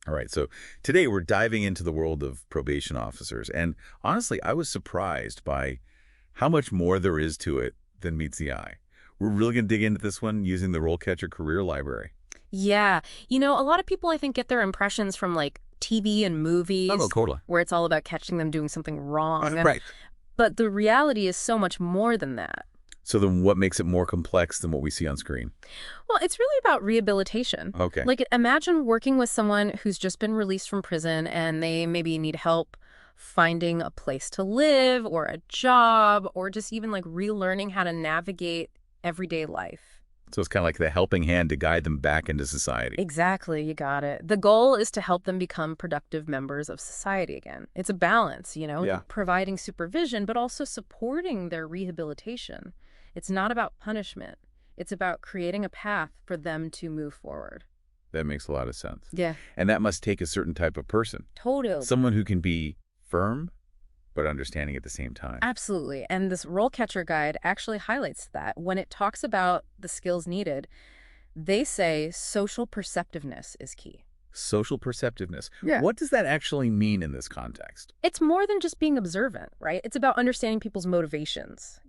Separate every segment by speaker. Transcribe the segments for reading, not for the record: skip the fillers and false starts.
Speaker 1: All right, so today we're diving into the world of probation officers. And honestly, I was surprised by how much more there is to it than meets the eye. We're really going to dig into this one using the RoleCatcher Career Library.
Speaker 2: Yeah. A lot of people, I think, get their impressions from like TV and
Speaker 1: Oh, no,
Speaker 2: movies
Speaker 1: totally.
Speaker 2: where it's all about catching them doing something wrong.
Speaker 1: Right.
Speaker 2: But the reality is so much more than that.
Speaker 1: So then what makes it more complex than what we see on screen?
Speaker 2: Well, it's really about rehabilitation.
Speaker 1: Okay.
Speaker 2: Like, imagine working with someone who's just been released from prison and they maybe need help finding a place to live or a job or just even like relearning how to navigate everyday life.
Speaker 1: So it's kind of like the helping hand to guide them back into society.
Speaker 2: Exactly, you got it. The goal is to help them become productive members of society again. It's a balance,
Speaker 1: Yeah.
Speaker 2: providing supervision, but also supporting their rehabilitation. It's not about punishment. It's about creating a path for them to move forward.
Speaker 1: That makes a lot of sense.
Speaker 2: Yeah,
Speaker 1: And that must take a certain type of person.
Speaker 2: totally.
Speaker 1: Someone who can be firm, but understanding at the same time.
Speaker 2: Absolutely. And this RoleCatcher guide actually highlights that. When it talks about the skills needed, they say social perceptiveness is key.
Speaker 1: Social perceptiveness.
Speaker 2: Yeah.
Speaker 1: What does that actually mean in this context?
Speaker 2: It's more than just being observant, right? It's about understanding people's motivations,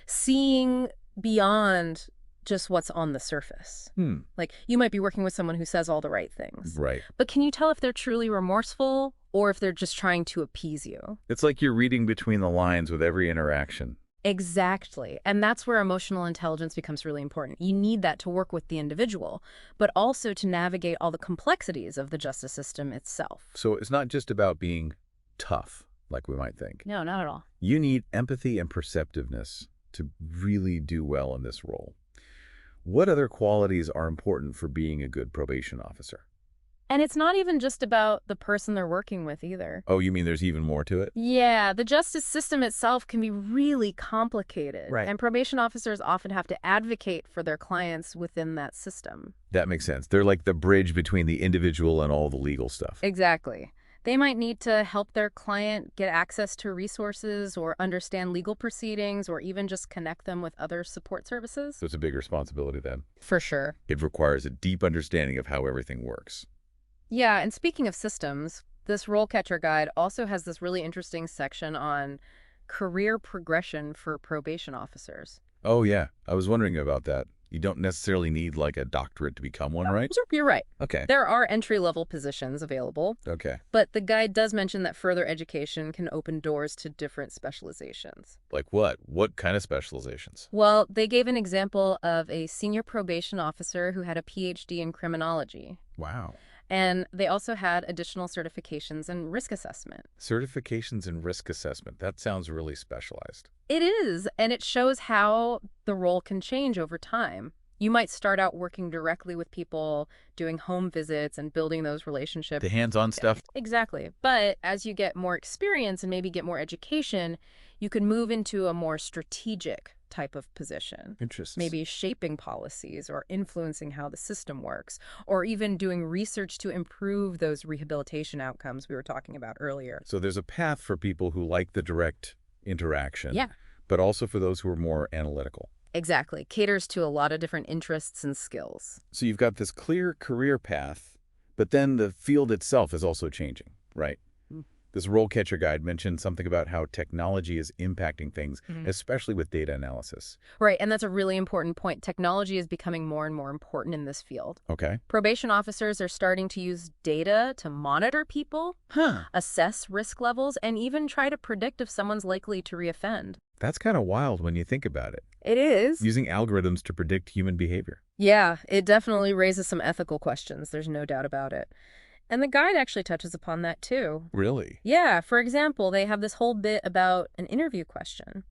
Speaker 2: seeing beyond just what's on the surface. Like, you might be working with someone who says all the right things,
Speaker 1: Right.
Speaker 2: but can you tell if they're truly remorseful or if they're just trying to appease you?
Speaker 1: It's like you're reading between the lines with every interaction.
Speaker 2: Exactly. And that's where emotional intelligence becomes really important. You need that to work with the individual, but also to navigate all the complexities of the justice system itself.
Speaker 1: So it's not just about being tough, like we might think.
Speaker 2: No, not at all.
Speaker 1: You need empathy and perceptiveness to really do well in this role. What other qualities are important for being a good probation officer?
Speaker 2: And it's not even just about the person they're working with either.
Speaker 1: Oh, you mean there's even more to it?
Speaker 2: Yeah, the justice system itself can be really complicated.
Speaker 1: Right.
Speaker 2: And probation officers often have to advocate for their clients within that system.
Speaker 1: That makes sense. They're like the bridge between the individual and all the legal stuff.
Speaker 2: Exactly. They might need to help their client get access to resources or understand legal proceedings or even just connect them with other support services.
Speaker 1: So it's a big responsibility then.
Speaker 2: For sure.
Speaker 1: It requires a deep understanding of how everything works.
Speaker 2: Yeah, and speaking of systems, this RoleCatcher guide also has this really interesting section on career progression for probation officers.
Speaker 1: Oh, yeah. I was wondering about that. You don't necessarily need like a doctorate to become one, right?
Speaker 2: You're right.
Speaker 1: Okay.
Speaker 2: There are entry-level positions available,
Speaker 1: Okay.
Speaker 2: but the guide does mention that further education can open doors to different specializations.
Speaker 1: Like what? What kind of specializations?
Speaker 2: Well, they gave an example of a senior probation officer who had a PhD in criminology.
Speaker 1: Wow.
Speaker 2: And they also had additional certifications in risk assessment.
Speaker 1: Certifications in risk assessment. That sounds really specialized.
Speaker 2: It is, and it shows how the role can change over time. You might start out working directly with people, doing home visits and building those relationships.
Speaker 1: The hands-on stuff?
Speaker 2: Exactly. But as you get more experience and maybe get more education, you can move into a more strategic type of position.
Speaker 1: Interesting.
Speaker 2: Maybe shaping policies or influencing how the system works, or even doing research to improve those rehabilitation outcomes we were talking about earlier.
Speaker 1: So there's a path for people who like the direct interaction,
Speaker 2: Yeah.
Speaker 1: but also for those who are more analytical.
Speaker 2: Exactly. Caters to a lot of different interests and skills.
Speaker 1: So you've got this clear career path, but then the field itself is also changing, right? This RoleCatcher guide mentioned something about how technology is impacting things, especially with data analysis.
Speaker 2: Right, and that's a really important point. Technology is becoming more and more important in this field.
Speaker 1: Okay.
Speaker 2: Probation officers are starting to use data to monitor people, assess risk levels, and even try to predict if someone's likely to reoffend.
Speaker 1: That's kind of wild when you think about it.
Speaker 2: It is.
Speaker 1: Using algorithms to predict human behavior.
Speaker 2: Yeah, it definitely raises some ethical questions. There's no doubt about it. And the guide actually touches upon that too.
Speaker 1: Really?
Speaker 2: Yeah, for example, they have this whole bit about an interview question.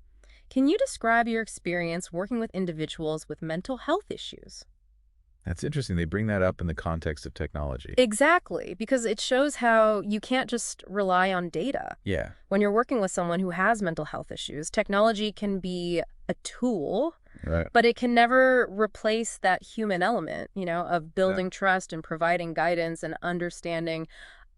Speaker 2: Can you describe your experience working with individuals with mental health issues?
Speaker 1: That's interesting. They bring that up in the context of technology.
Speaker 2: Exactly, because it shows how you can't just rely on data.
Speaker 1: Yeah.
Speaker 2: When you're working with someone who has mental health issues, technology can be a tool,
Speaker 1: Right.
Speaker 2: but it can never replace that human element, of building trust and providing guidance and understanding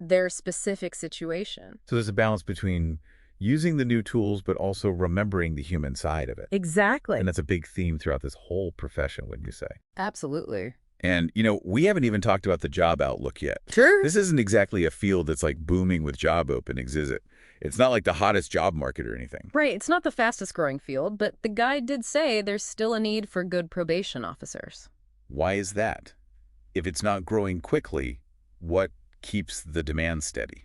Speaker 2: their specific situation.
Speaker 1: So there's a balance between using the new tools, but also remembering the human side of it.
Speaker 2: Exactly.
Speaker 1: And that's a big theme throughout this whole profession, wouldn't you say?
Speaker 2: Absolutely.
Speaker 1: And, we haven't even talked about the job outlook yet.
Speaker 2: Sure.
Speaker 1: This isn't exactly a field that's like booming with job openings, is it? It's not like the hottest job market or anything.
Speaker 2: Right, it's not the fastest growing field, but the guy did say there's still a need for good probation officers.
Speaker 1: Why is that? If it's not growing quickly, what keeps the demand steady?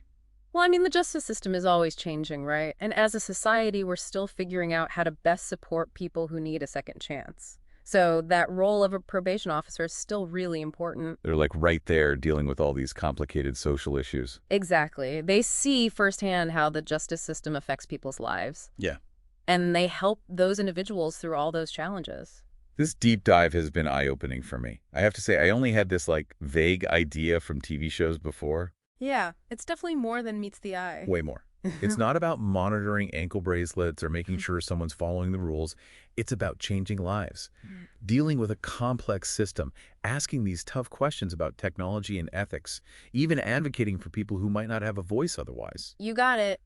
Speaker 2: Well, I mean, the justice system is always changing, right? And as a society, we're still figuring out how to best support people who need a second chance. So that role of a probation officer is still really important.
Speaker 1: They're like right there dealing with all these complicated social issues.
Speaker 2: Exactly. They see firsthand how the justice system affects people's lives.
Speaker 1: Yeah.
Speaker 2: And they help those individuals through all those challenges.
Speaker 1: This deep dive has been eye-opening for me. I have to say, I only had this like vague idea from TV shows before.
Speaker 2: Yeah, it's definitely more than meets the eye.
Speaker 1: Way more. It's not about monitoring ankle bracelets or making sure someone's following the rules. It's about changing lives, dealing with a complex system, asking these tough questions about technology and ethics, even advocating for people who might not have a voice otherwise.
Speaker 2: You got it.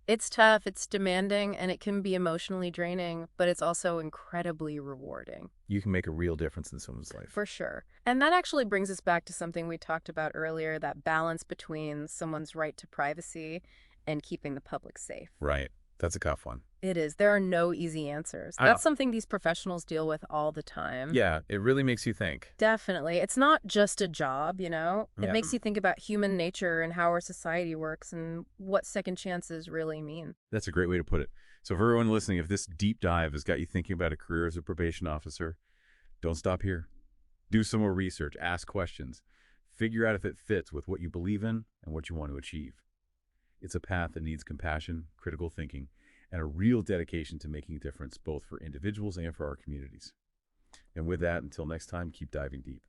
Speaker 2: It's tough, it's demanding, and it can be emotionally draining, but it's also incredibly rewarding.
Speaker 1: You can make a real difference in someone's life.
Speaker 2: For sure. And that actually brings us back to something we talked about earlier, that balance between someone's right to privacy and keeping the public safe.
Speaker 1: Right. That's a tough one.
Speaker 2: It is. There are no easy answers. That's something these professionals deal with all the time.
Speaker 1: Yeah, it really makes you think.
Speaker 2: Definitely. It's not just a job, you know? It
Speaker 1: Yeah.
Speaker 2: makes you think about human nature and how our society works and what second chances really mean.
Speaker 1: That's a great way to put it. So for everyone listening, if this deep dive has got you thinking about a career as a probation officer, don't stop here. Do some more research, ask questions, figure out if it fits with what you believe in and what you want to achieve. It's a path that needs compassion, critical thinking, and a real dedication to making a difference both for individuals and for our communities. And with that, until next time, keep diving deep.